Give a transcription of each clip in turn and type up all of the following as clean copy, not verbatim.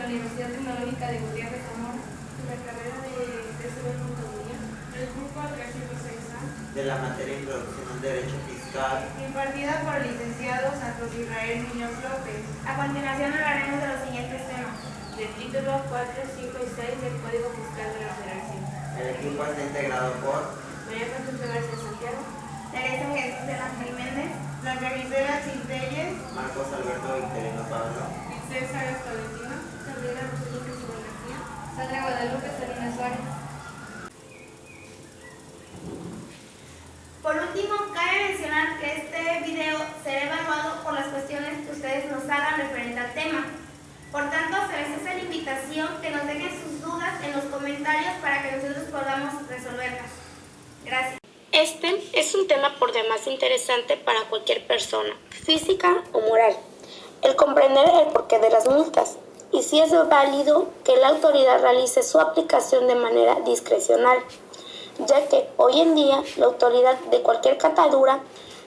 Universidad Tecnológica de Gutiérrez Zamora, en la carrera de TCB Contaduría, del grupo 306A, de la materia Introducción al Derecho Fiscal, impartida por el licenciado Santos Israel Muñoz López. A continuación hablaremos de los siguientes temas. del título 4, 5 y 6 del Código Fiscal de la Federación. el equipo está integrado por María Concepción García Santiago, Teresa Jesús de Ángel Méndez, Blanca Gisela Cintelles, Marcos Alberto Victorino Pablo, César Tolentino, Gabriela Rosalía García, Sandra Guadalupe Salinas Suárez. Por último, cabe mencionar que este video será evaluado por las cuestiones que ustedes nos hagan referente al tema. Por tanto, se les hace la invitación que nos dejen sus dudas en los comentarios para que nosotros podamos resolverlas. Gracias. Este es un tema por demás interesante para cualquier persona, física o moral. El comprender el porqué de las multas y si es válido que la autoridad realice su aplicación de manera discrecional, ya que hoy en día la autoridad de cualquier catadura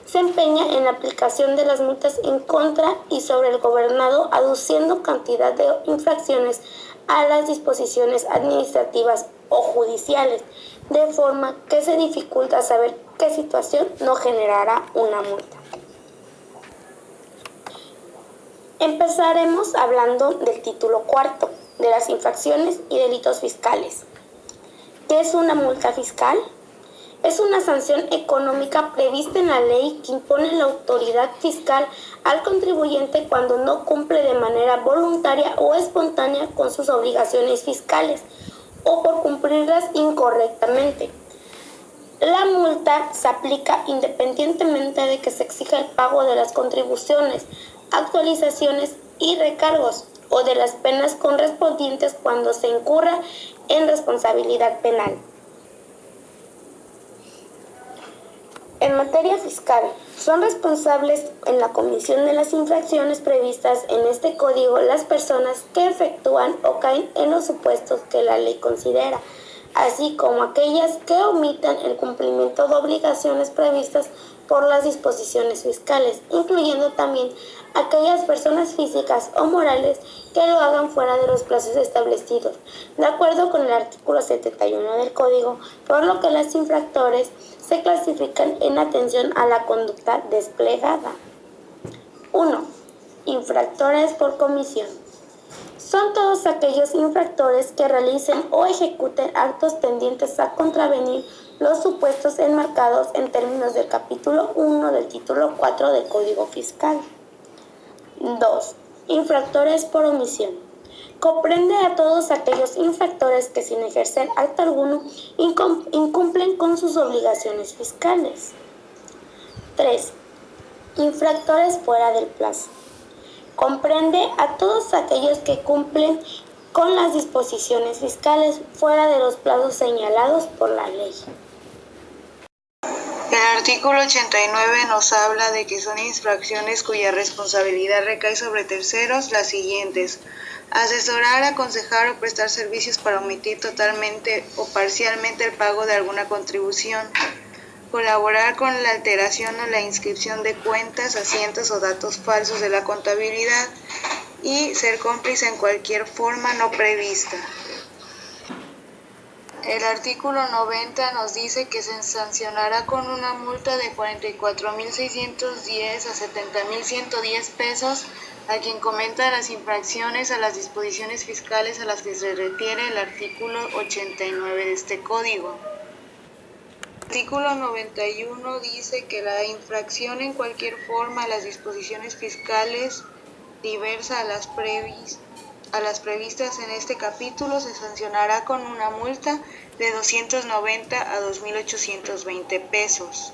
se empeña en la aplicación de las multas en contra y sobre el gobernado, aduciendo cantidad de infracciones a las disposiciones administrativas o judiciales, de forma que se dificulta saber qué situación no generará una multa. Empezaremos hablando del título cuarto, de las infracciones y delitos fiscales. ¿Qué es una multa fiscal? Es una sanción económica prevista en la ley que impone la autoridad fiscal al contribuyente cuando no cumple de manera voluntaria o espontánea con sus obligaciones fiscales o por cumplirlas incorrectamente. La multa se aplica independientemente de que se exija el pago de las contribuciones, actualizaciones y recargos o de las penas correspondientes cuando se incurra en responsabilidad penal. En materia fiscal, son responsables en la comisión de las infracciones previstas en este código las personas que efectúan o caen en los supuestos que la ley considera, así como aquellas que omitan el cumplimiento de obligaciones previstas por las disposiciones fiscales, incluyendo también aquellas personas físicas o morales que lo hagan fuera de los plazos establecidos, de acuerdo con el artículo 71 del Código, por lo que los infractores se clasifican en atención a la conducta desplegada. 1. Infractores por comisión. Son todos aquellos infractores que realicen o ejecuten actos tendientes a contravenir los supuestos enmarcados en términos del capítulo 1 del título 4 del Código Fiscal. 2. Infractores por omisión. Comprende a todos aquellos infractores que sin ejercer acto alguno incumplen con sus obligaciones fiscales. 3. Infractores fuera del plazo. Comprende a todos aquellos que cumplen con las disposiciones fiscales fuera de los plazos señalados por la ley. El artículo 89 nos habla de que son infracciones cuya responsabilidad recae sobre terceros las siguientes: asesorar, aconsejar o prestar servicios para omitir totalmente o parcialmente el pago de alguna contribución, colaborar con la alteración o la inscripción de cuentas, asientos o datos falsos de la contabilidad y ser cómplice en cualquier forma no prevista. El artículo 90 nos dice que se sancionará con una multa de 44.610 a 70.110 pesos a quien cometa las infracciones a las disposiciones fiscales a las que se refiere el artículo 89 de este código. El artículo 91 dice que la infracción en cualquier forma a las disposiciones fiscales diversa a las previstas en este capítulo se sancionará con una multa de 290 a 2.820 pesos.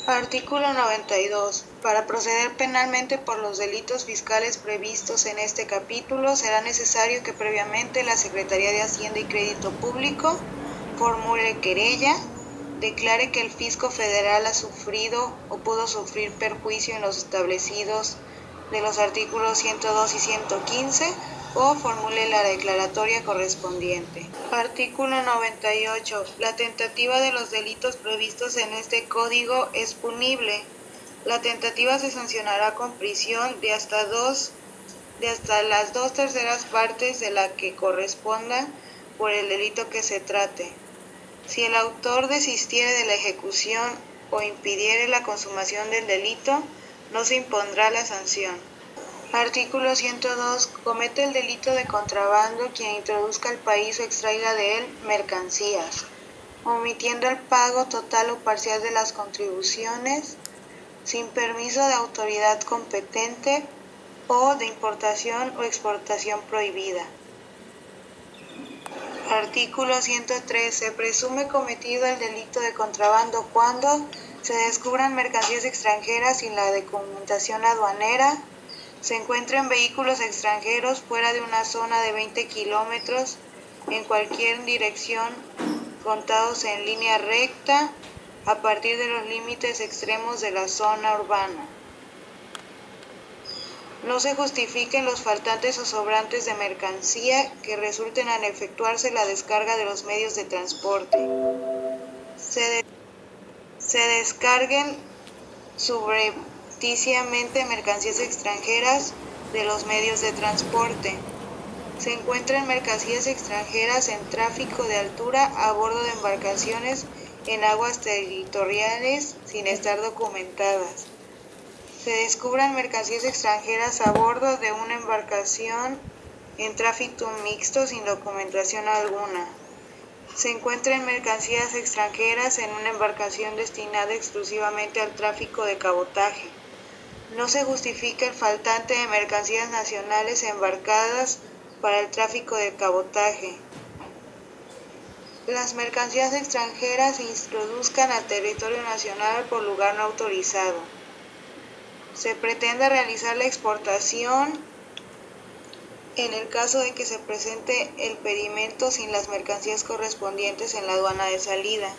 Artículo 92. Para proceder penalmente por los delitos fiscales previstos en este capítulo, será necesario que previamente la Secretaría de Hacienda y Crédito Público formule querella, declare que el Fisco Federal ha sufrido o pudo sufrir perjuicio en los establecidos de los artículos 102 y 115 o formule la declaratoria correspondiente. Artículo 98. La tentativa de los delitos previstos en este código es punible. La tentativa se sancionará con prisión de hasta 2 de hasta las 2/3 partes de la que corresponda por el delito que se trate. Si el autor desistiere de la ejecución o impidiere la consumación del delito, no se impondrá la sanción. Artículo 102. Comete el delito de contrabando quien introduzca al país o extraiga de él mercancías, omitiendo el pago total o parcial de las contribuciones, sin permiso de autoridad competente o de importación o exportación prohibida. Artículo 103. Se presume cometido el delito de contrabando cuando se descubran mercancías extranjeras sin la documentación aduanera, se encuentren vehículos extranjeros fuera de una zona de 20 kilómetros en cualquier dirección contados en línea recta a partir de los límites extremos de la zona urbana. No se justifiquen los faltantes o sobrantes de mercancía que resulten al efectuarse la descarga de los medios de transporte. Se descarguen subrepticiamente mercancías extranjeras de los medios de transporte. Se encuentran mercancías extranjeras en tráfico de altura a bordo de embarcaciones en aguas territoriales sin estar documentadas. Se descubran mercancías extranjeras a bordo de una embarcación en tráfico mixto sin documentación alguna. Se encuentren mercancías extranjeras en una embarcación destinada exclusivamente al tráfico de cabotaje. No se justifica el faltante de mercancías nacionales embarcadas para el tráfico de cabotaje. Las mercancías extranjeras se introduzcan al territorio nacional por lugar no autorizado. Se pretende realizar la exportación en el caso de que se presente el pedimento sin las mercancías correspondientes en la aduana de salida.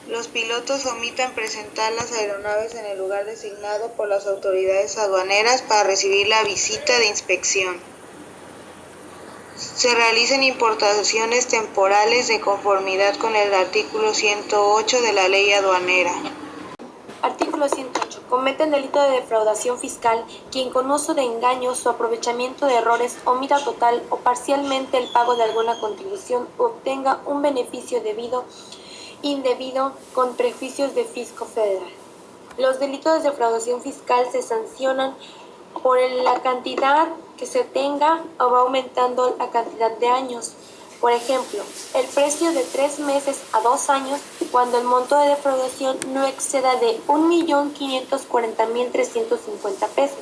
Los pilotos omitan presentar las aeronaves en el lugar designado por las autoridades aduaneras para recibir la visita de inspección. Se realicen importaciones temporales de conformidad con el artículo 108 de la Ley Aduanera. Artículo 108. Comete el delito de defraudación fiscal quien con uso de engaños o aprovechamiento de errores omita total o parcialmente el pago de alguna contribución o obtenga un beneficio indebido con prejuicios de fisco federal. Los delitos de defraudación fiscal se sancionan por la cantidad que se tenga o va aumentando la cantidad de años. Por ejemplo, el precio de 3 meses a 2 años cuando el monto de defraudación no exceda de 1.540.350 pesos.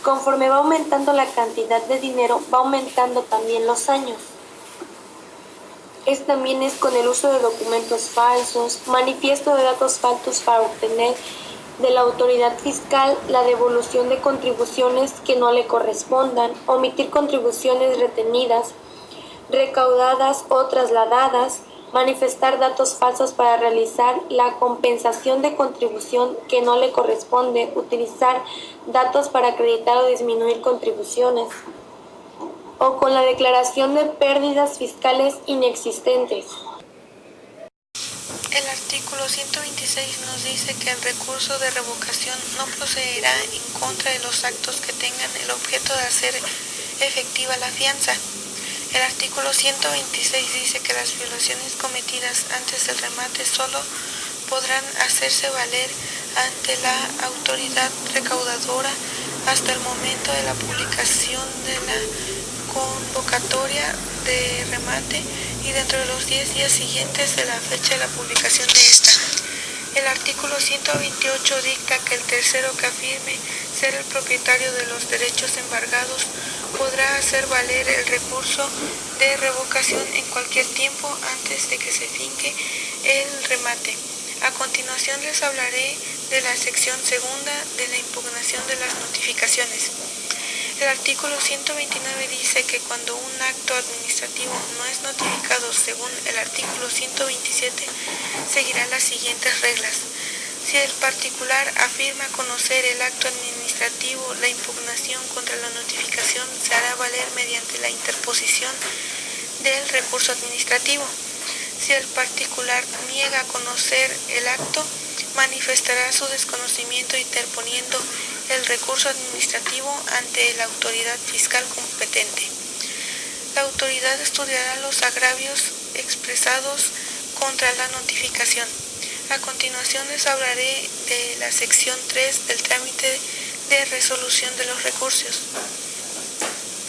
Conforme va aumentando la cantidad de dinero, va aumentando también los años. También es con el uso de documentos falsos, manifiesto de datos falsos para obtener de la autoridad fiscal la devolución de contribuciones que no le correspondan, omitir contribuciones retenidas, recaudadas o trasladadas, manifestar datos falsos para realizar la compensación de contribución que no le corresponde, utilizar datos para acreditar o disminuir contribuciones, o con la declaración de pérdidas fiscales inexistentes. El artículo 126 nos dice que el recurso de revocación no procederá en contra de los actos que tengan el objeto de hacer efectiva la fianza. El artículo 126 dice que las violaciones cometidas antes del remate solo podrán hacerse valer ante la autoridad recaudadora hasta el momento de la publicación de la convocatoria de remate y dentro de los 10 días siguientes de la fecha de la publicación de esta. El artículo 128 dicta que el tercero que afirme ser el propietario de los derechos embargados podrá hacer valer el recurso de revocación en cualquier tiempo antes de que se finque el remate. A continuación les hablaré de la sección segunda de la impugnación de las notificaciones. El artículo 129 dice que cuando un acto administrativo no es notificado según el artículo 127, seguirá las siguientes reglas. Si el particular afirma conocer el acto administrativo, la impugnación contra la notificación se hará valer mediante la interposición del recurso administrativo. Si el particular niega conocer el acto, manifestará su desconocimiento interponiendo el recurso administrativo ante la autoridad fiscal competente. La autoridad estudiará los agravios expresados contra la notificación. A continuación les hablaré de la sección 3 del trámite de resolución de los recursos.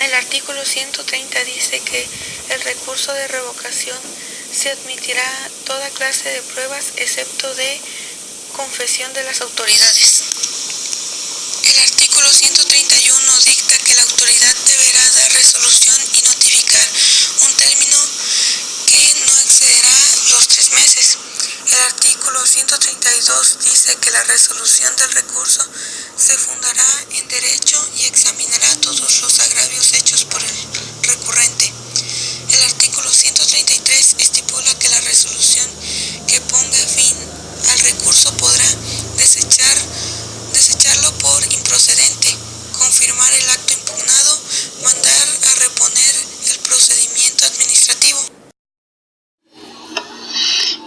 El artículo 130 dice que el recurso de revocación se admitirá toda clase de pruebas excepto de confesión de las autoridades. El artículo 131 dicta que la autoridad deberá dar resolución y notificar un término que no excederá los 3 meses. El artículo 132 dice que la resolución del recurso se fundará en derecho y examinará todos los agravios hechos por el recurrente. El artículo 133 estipula que la resolución que ponga fin al recurso podrá desecharlo por improcedente, confirmar el acto impugnado, mandar a reponer el procedimiento administrativo.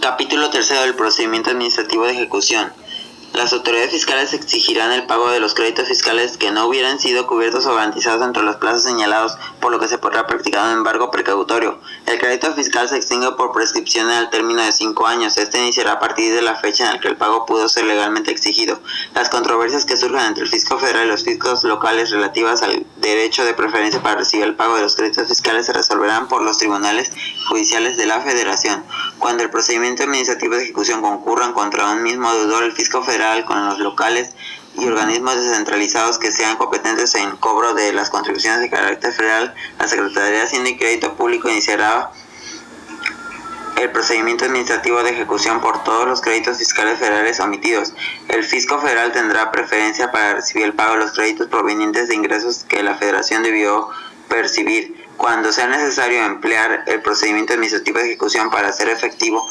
Capítulo 3 del procedimiento administrativo de ejecución. Las autoridades fiscales exigirán el pago de los créditos fiscales que no hubieran sido cubiertos o garantizados entre los plazos señalados, por lo que se podrá practicar un embargo precautorio. El crédito fiscal se extingue por prescripción al término de 5 años. Este iniciará a partir de la fecha en la que el pago pudo ser legalmente exigido. Las controversias que surjan entre el fisco federal y los fiscos locales relativas al derecho de preferencia para recibir el pago de los créditos fiscales se resolverán por los tribunales judiciales de la Federación. Cuando el procedimiento administrativo de ejecución concurran contra un mismo deudor, el fisco federal con los locales y organismos descentralizados que sean competentes en cobro de las contribuciones de carácter federal, la Secretaría de Hacienda y Crédito Público iniciará el procedimiento administrativo de ejecución por todos los créditos fiscales federales omitidos. El fisco federal tendrá preferencia para recibir el pago de los créditos provenientes de ingresos que la Federación debió percibir. Cuando sea necesario emplear el procedimiento administrativo de ejecución para hacer efectivo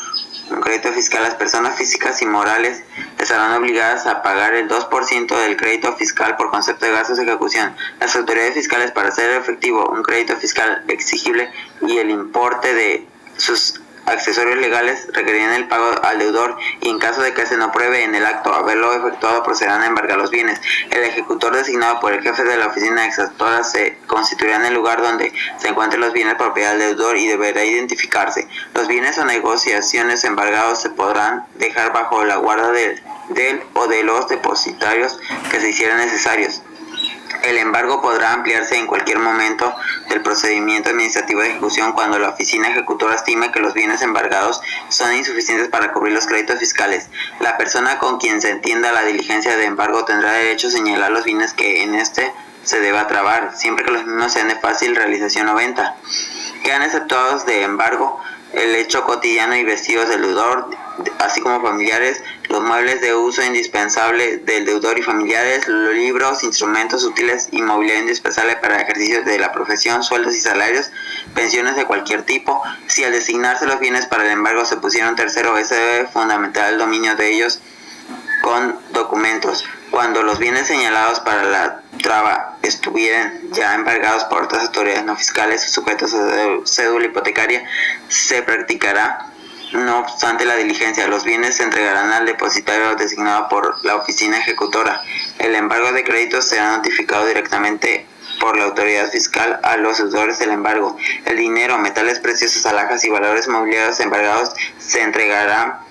un crédito fiscal, las personas físicas y morales estarán obligadas a pagar el 2% del crédito fiscal por concepto de gastos de ejecución. Las autoridades fiscales, para hacer efectivo un crédito fiscal exigible y el importe de sus accesorios legales, requerirán el pago al deudor y en caso de que se no pruebe en el acto haberlo efectuado, procederán a embargar los bienes. El ejecutor designado por el jefe de la oficina extractora se constituirá en el lugar donde se encuentren los bienes propiedad del deudor y deberá identificarse. Los bienes o negociaciones embargados se podrán dejar bajo la guarda del o de los depositarios que se hicieran necesarios. El embargo podrá ampliarse en cualquier momento del procedimiento administrativo de ejecución cuando la oficina ejecutora estime que los bienes embargados son insuficientes para cubrir los créditos fiscales. La persona con quien se entienda la diligencia de embargo tendrá derecho a señalar los bienes que en este se deba trabar, siempre que los mismos sean de fácil realización o venta. Quedan exceptuados de embargo el hecho cotidiano y vestidos del deudor, así como familiares, los muebles de uso indispensable del deudor y familiares, los libros, instrumentos útiles y mobiliario indispensable para el ejercicio de la profesión, sueldos y salarios, pensiones de cualquier tipo. Si al designarse los bienes para el embargo se pusiera un tercero, se debe fundamentar el dominio de ellos con documentos. Cuando los bienes señalados para la traba estuvieran ya embargados por otras autoridades no fiscales sujetos a cédula hipotecaria, se practicará no obstante la diligencia. Los bienes se entregarán al depositario designado por la oficina ejecutora. El embargo de créditos será notificado directamente por la autoridad fiscal a los deudores del embargo. El dinero, metales preciosos, alhajas y valores mobiliarios embargados se entregarán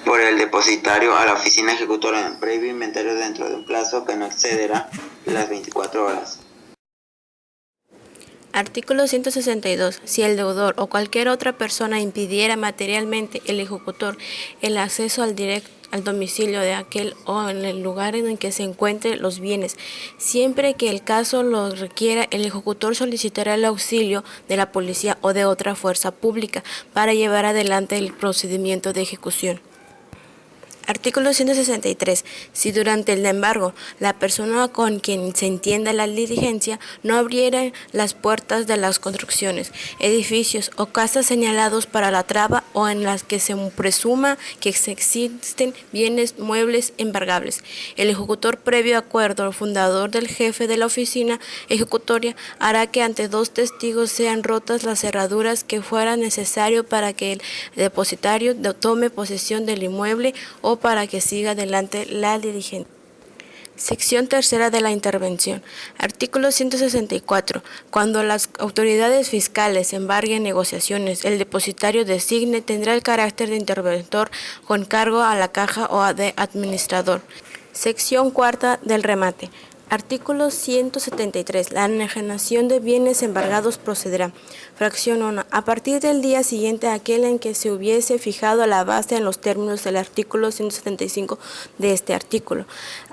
por el depositario a la oficina ejecutora en previo inventario dentro de un plazo que no excederá las 24 horas. Artículo 162. Si el deudor o cualquier otra persona impidiera materialmente el ejecutor el acceso al domicilio de aquel o en el lugar en el que se encuentren los bienes, siempre que el caso lo requiera, el ejecutor solicitará el auxilio de la policía o de otra fuerza pública para llevar adelante el procedimiento de ejecución. Artículo 163. Si durante el embargo la persona con quien se entienda la diligencia no abriera las puertas de las construcciones, edificios o casas señalados para la traba o en las que se presuma que existen bienes muebles embargables, el ejecutor, previo acuerdo al fundador del jefe de la oficina ejecutoria, hará que ante 2 testigos sean rotas las cerraduras que fuera necesario para que el depositario tome posesión del inmueble o para que siga adelante la diligencia. Sección tercera de la intervención. Artículo 164. Cuando las autoridades fiscales embarguen negociaciones, el depositario designe tendrá el carácter de interventor con cargo a la caja o de administrador. Sección cuarta del remate. Artículo 173. La enajenación de bienes embargados procederá. Fracción 1. A partir del día siguiente a aquel en que se hubiese fijado la base en los términos del artículo 175 de este artículo.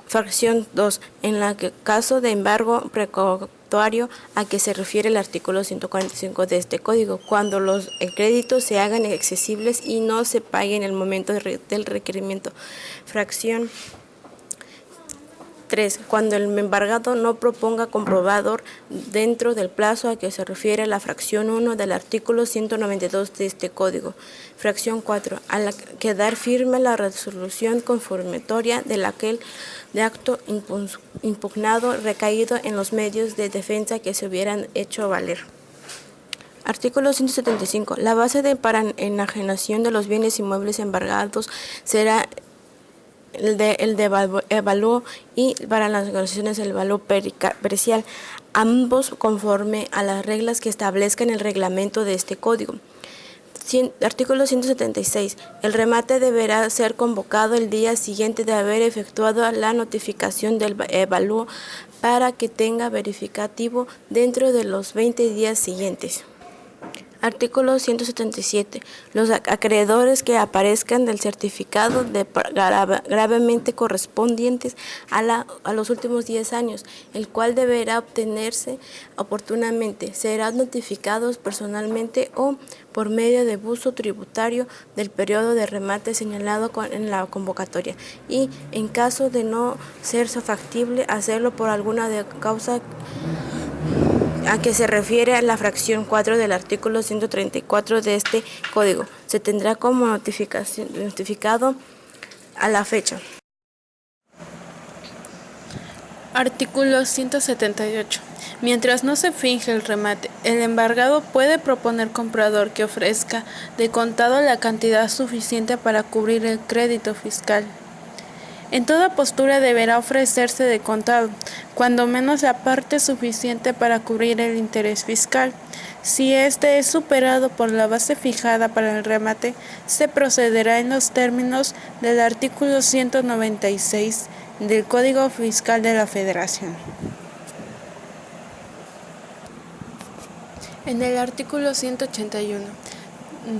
Fracción 2. En la caso de embargo precautorio a que se refiere el artículo 145 de este Código, cuando los créditos se hagan accesibles y no se paguen en el momento del requerimiento. Fracción 3. Cuando el embargado no proponga comprobador dentro del plazo a que se refiere la fracción 1 del artículo 192 de este Código. Fracción 4. Al quedar firme la resolución confirmatoria de aquel de acto impugnado recaído en los medios de defensa que se hubieran hecho valer. Artículo 175. La base para enajenación de los bienes inmuebles embargados será el de avalúo y para las negociaciones el valor pericial, ambos conforme a las reglas que establezcan el reglamento de este Código. Artículo 176. El remate deberá ser convocado el día siguiente de haber efectuado la notificación del avalúo para que tenga verificativo dentro de los 20 días siguientes. Artículo 177. Los acreedores que aparezcan del certificado de gravemente correspondientes a los últimos 10 años, el cual deberá obtenerse oportunamente, serán notificados personalmente o por medio de buzo tributario del periodo de remate señalado en la convocatoria y, en caso de no ser factible, hacerlo por alguna causa a que se refiere a la fracción 4 del artículo 134 de este Código. Se tendrá como notificado a la fecha. Artículo 178. Mientras no se finge el remate, el embargado puede proponer comprador que ofrezca de contado la cantidad suficiente para cubrir el crédito fiscal. En toda postura deberá ofrecerse de contado, cuando menos la parte suficiente para cubrir el interés fiscal. Si éste es superado por la base fijada para el remate, se procederá en los términos del artículo 196 del Código Fiscal de la Federación. En el artículo 181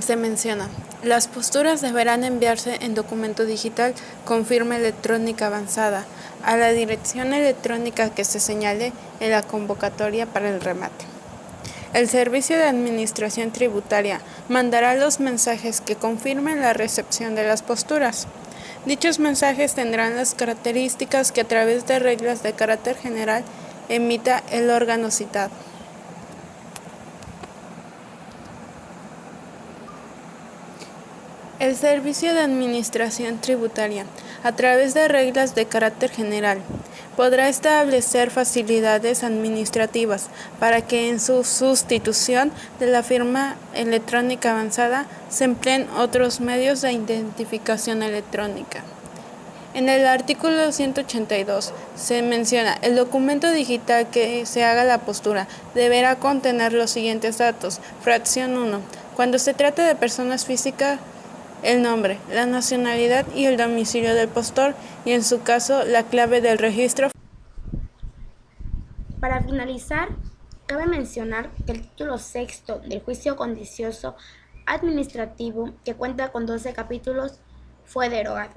se menciona: las posturas deberán enviarse en documento digital con firma electrónica avanzada a la dirección electrónica que se señale en la convocatoria para el remate. El Servicio de Administración Tributaria mandará los mensajes que confirmen la recepción de las posturas. Dichos mensajes tendrán las características que a través de reglas de carácter general emita el órgano citado. El Servicio de Administración Tributaria, a través de reglas de carácter general, podrá establecer facilidades administrativas para que en su sustitución de la firma electrónica avanzada se empleen otros medios de identificación electrónica. En el artículo 182 se menciona: el documento digital que se haga la postura deberá contener los siguientes datos. Fracción 1. Cuando se trate de personas físicas, el nombre, la nacionalidad y el domicilio del postor, y en su caso la clave del registro. Para finalizar, cabe mencionar que el título sexto del juicio contencioso administrativo, que cuenta con 12 capítulos, fue derogado.